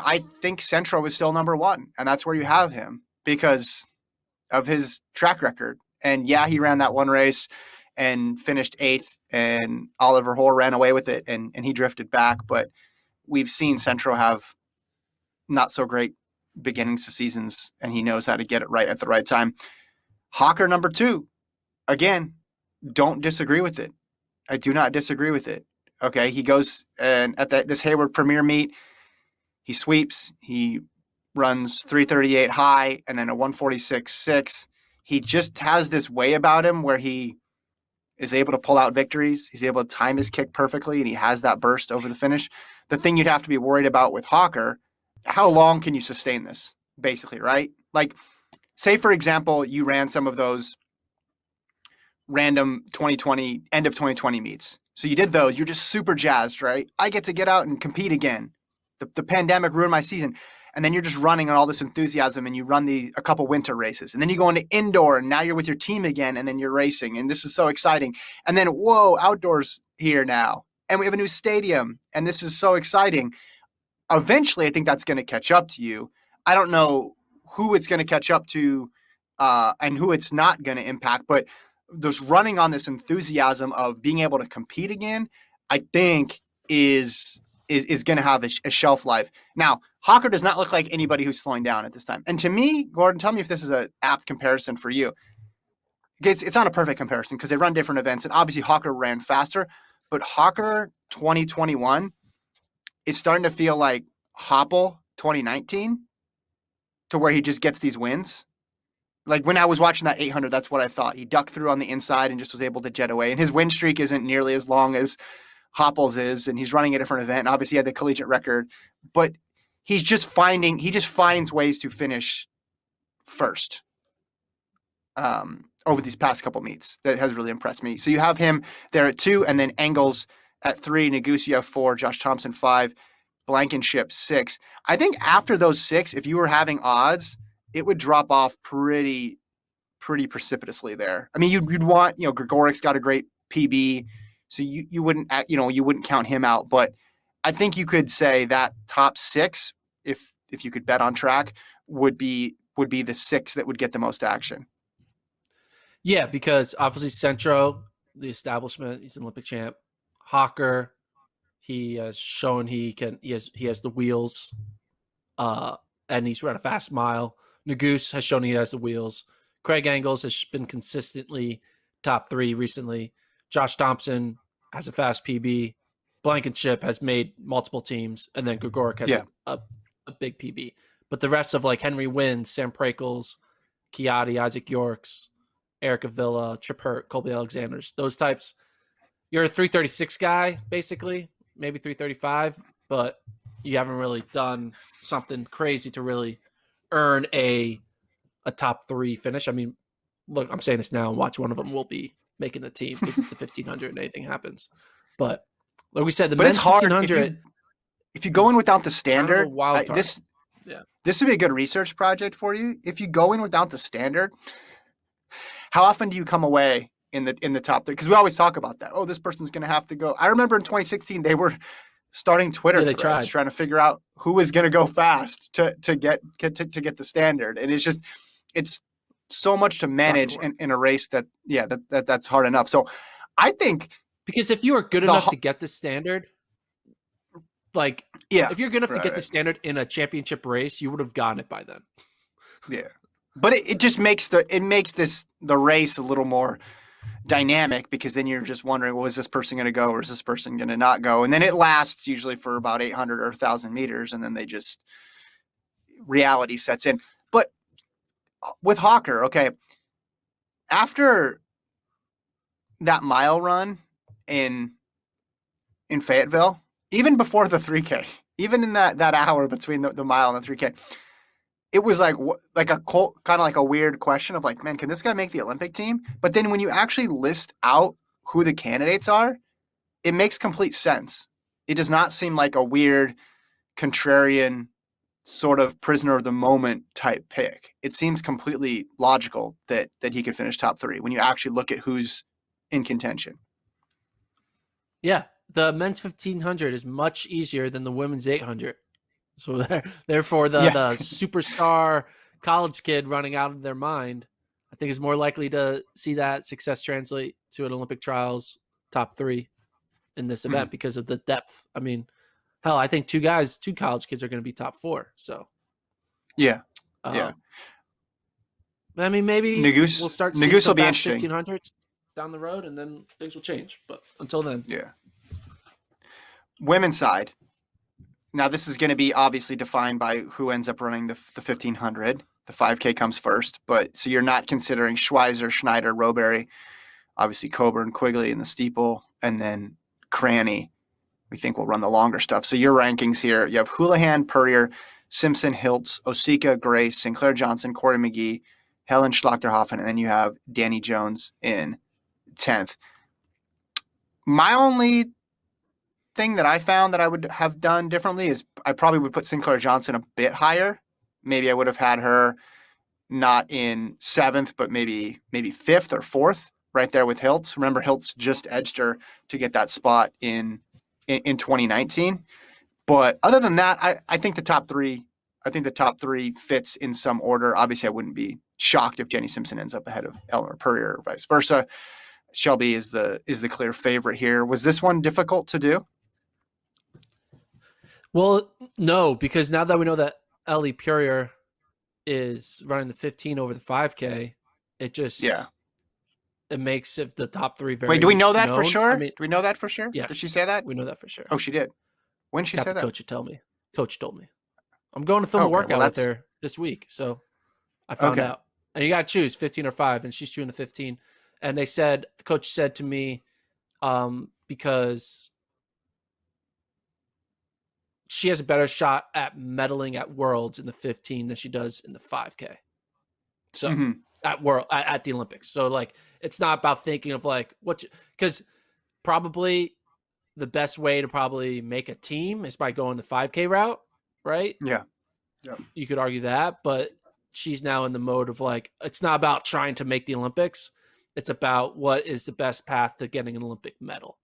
I think Centro is still number one, and that's where you have him because of his track record. And yeah, he ran that one race and finished 8th, and Oliver Hoare ran away with it, and he drifted back. But we've seen Centro have not so great beginnings to seasons, and he knows how to get it right at the right time. Hocker number 2, again, don't disagree with it. I do not disagree with it. Okay, he goes and at this Hayward Premier meet, he sweeps, he runs 338 high and then a 146.6. He just has this way about him where he is able to pull out victories. He's able to time his kick perfectly, and he has that burst over the finish. The thing you'd have to be worried about with Hocker, how long can you sustain this, basically, right? Like, say, for example, you ran some of those random 2020, end of 2020 meets. So you did those. You're just super jazzed, right? I get to get out and compete again. The pandemic ruined my season. And then you're just running on all this enthusiasm, and you run a couple winter races. And then you go into indoor, and now you're with your team again, and then you're racing. And this is so exciting. And then, whoa, outdoors here now. And we have a new stadium, and this is so exciting. Eventually, I think that's going to catch up to you. I don't know who it's going to catch up to and who it's not going to impact, but just running on this enthusiasm of being able to compete again, I think is going to have a shelf life. Now, Hocker does not look like anybody who's slowing down at this time. And to me, Gordon, tell me if this is an apt comparison for you. It's not a perfect comparison because they run different events, and obviously Hocker ran faster, but Hocker 2021 is starting to feel like Hoppel 2019 to where he just gets these wins. Like when I was watching that 800, that's what I thought. He ducked through on the inside and just was able to jet away. And his win streak isn't nearly as long as Hoppel's is, and he's running a different event. And obviously, he had the collegiate record, but he just finds ways to finish first over these past couple meets. That has really impressed me. So you have him there at 2, and then Engels at 3, Negusiev 4, Josh Thompson 5, Blankenship 6. I think after those 6, if you were having odds, it would drop off pretty precipitously there. I mean, you'd want, Grigorik's got a great PB, so you wouldn't count him out. But I think you could say that top 6, if you could bet on track, would be the 6 that would get the most action. Yeah, because obviously Centro, the establishment, he's an Olympic champ. Hocker, he has shown he has the wheels, and he's run a fast mile. Negus has shown he has the wheels. Craig Engels has been consistently top 3 recently. Josh Thompson has a fast PB. Blankenship has made multiple teams, and then Grigorik has a big PB. But the rest of like Henry Wynn, Sam Prakels, Chiatti, Isaac Yorks, Eric Avila, Trip Hurt, Colby Alexanders, those types. You're a 336 guy, basically, maybe 335, but you haven't really done something crazy to really earn a top 3 finish. I mean, look, I'm saying this now, and watch one of them will be making the team because it's the 1500 and anything happens. But like we said, the men's 1500. If you go in without the standard, this would be a good research project for you. If you go in without the standard, how often do you come away in the top 3? Because we always talk about that. Oh, this person's going to have to go. I remember in 2016 they were starting Twitter threads trying to figure out who was going to go fast to get the standard, and it's so much to manage in a race that's hard enough. So I think because if you are good enough to get the standard, if you're good enough to get the standard in a championship race, you would have gotten it by then. Yeah, but it just makes the race a little more dynamic because then you're just wondering, well, is this person going to go or is this person going to not go? And then it lasts usually for about 800 or 1,000 meters, and then reality sets in. But with Hocker, okay, after that mile run in Fayetteville, even before the 3K, even in that hour between the mile and the 3K, it was like a weird question of like, man, can this guy make the Olympic team? But then when you actually list out who the candidates are, it makes complete sense. It does not seem like a weird, contrarian, sort of prisoner of the moment type pick. It seems completely logical that he could finish top 3 when you actually look at who's in contention. Yeah, the men's 1500 is much easier than the women's 800. So therefore, Yeah. the superstar college kid running out of their mind, I think is more likely to see that success translate to an Olympic trials top 3 in this event because of the depth. I mean, hell, I think two college kids are going to be top 4. So Yeah. I mean, maybe we'll start seeing Nagus some will be fast interesting. 1500s down the road, and then things will change. But until then, Yeah. Women's side. Now, this is going to be obviously defined by who ends up running the 1500. The 5K comes first, but so you're not considering Schweizer, Schneider, Rowberry, obviously Coburn, Quigley in the steeple, and then Cranny. We think will run the longer stuff. So your rankings here, you have Houlihan, Purrier, Simpson, Hiltz, Osika, Grace, Sinclair Johnson, Corey McGee, Helen Schlachterhoffen, and then you have Danny Jones in 10th. My only thing that I found that I would have done differently is I probably would put Sinclair Johnson a bit higher. Maybe I would have had her not in 7th, but maybe 5th or 4th, right there with Hiltz. Remember, Hiltz just edged her to get that spot in 2019. But other than that, I think the top 3. I think the top 3 fits in some order. Obviously, I wouldn't be shocked if Jenny Simpson ends up ahead of Eleanor Purrier or vice versa. Shelby is the clear favorite here. Was this one difficult to do? well, no, because now that we know that Ellie Purrier is running the 15 over the 5K, it just it makes it the top 3 very. Wait, do we know that known. for sure? I mean, do we know that for sure? yes, Did she say that? We know that for sure. Oh, she did. When did she say that? Coach would tell me. Coach told me. I'm going to film a workout with her this week, so I found out. And you got to choose 15 or 5, and she's choosing the 15. And the coach said to me, because she has a better shot at medaling at Worlds in the 15 than she does in the 5K. So at the Olympics. So like, it's not about thinking of like because probably the best way to probably make a team is by going the 5K route, right? Yeah. You could argue that, but she's now in the mode of like, it's not about trying to make the Olympics. It's about what is the best path to getting an Olympic medal.